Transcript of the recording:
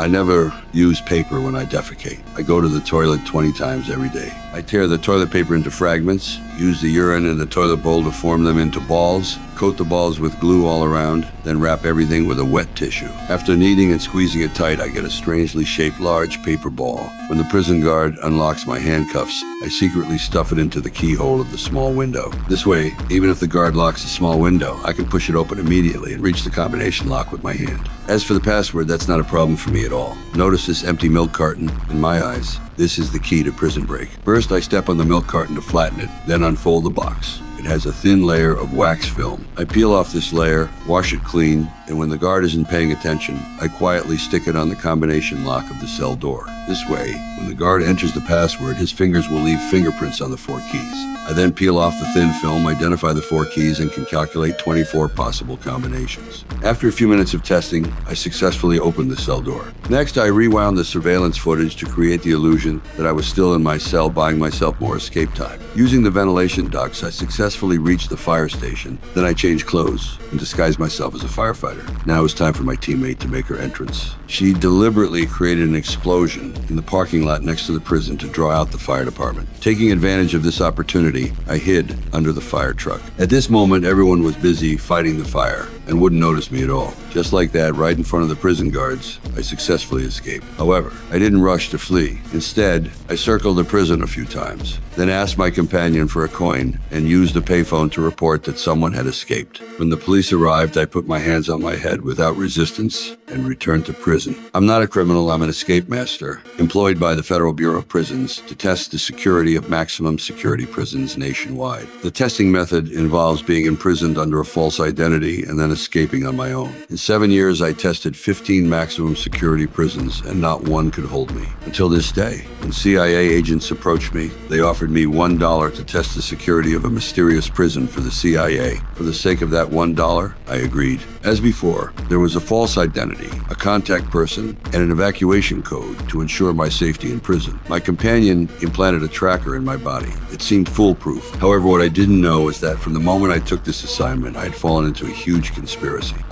I never use paper when I defecate. I go to the toilet 20 times every day. I tear the toilet paper into fragments, use the urine in the toilet bowl to form them into balls, coat the balls with glue all around, then wrap everything with a wet tissue. After kneading and squeezing it tight, I get a strangely shaped large paper ball. When the prison guard unlocks my handcuffs, I secretly stuff it into the keyhole of the small window. This way, even if the guard locks the small window, I can push it open immediately and reach the combination lock with my hand. As for the password, that's not a problem for me at all. Notice this empty milk carton? In my eyes, this is the key to prison break. First, I step on the milk carton to flatten it, then unfold the box. It has a thin layer of wax film. I peel off this layer, wash it clean, and when the guard isn't paying attention, I quietly stick it on the combination lock of the cell door. This way, when the guard enters the password, his fingers will leave fingerprints on the 4 keys. I then peel off the thin film, identify the 4 keys, and can calculate 24 possible combinations. After a few minutes of testing, I successfully opened the cell door. Next, I rewound the surveillance footage to create the illusion that I was still in my cell, buying myself more escape time. Using the ventilation ducts, I successfully reached the fire station. Then I changed clothes and disguised myself as a firefighter. Now it's time for my teammate to make her entrance. She deliberately created an explosion in the parking lot next to the prison to draw out the fire department. Taking advantage of this opportunity, I hid under the fire truck. At this moment, everyone was busy fighting the fire and wouldn't notice me at all. Just like that, right in front of the prison guards, I successfully escaped. However, I didn't rush to flee. Instead, I circled the prison a few times, then asked my companion for a coin and used a payphone to report that someone had escaped. When the police arrived, I put my hands on my head without resistance and returned to prison. I'm not a criminal, I'm an escape master, employed by the Federal Bureau of Prisons to test the security of maximum security prisons nationwide. The testing method involves being imprisoned under a false identity and then escaping on my own. In 7 years, I tested 15 maximum security prisons, and not one could hold me. Until this day, when CIA agents approached me, they offered me $1 to test the security of a mysterious prison for the CIA. For the sake of that $1, I agreed. As before, there was a false identity, a contact person, and an evacuation code to ensure my safety in prison. My companion implanted a tracker in my body. It seemed foolproof. However, what I didn't know is that from the moment I took this assignment, I had fallen into a huge conspiracy.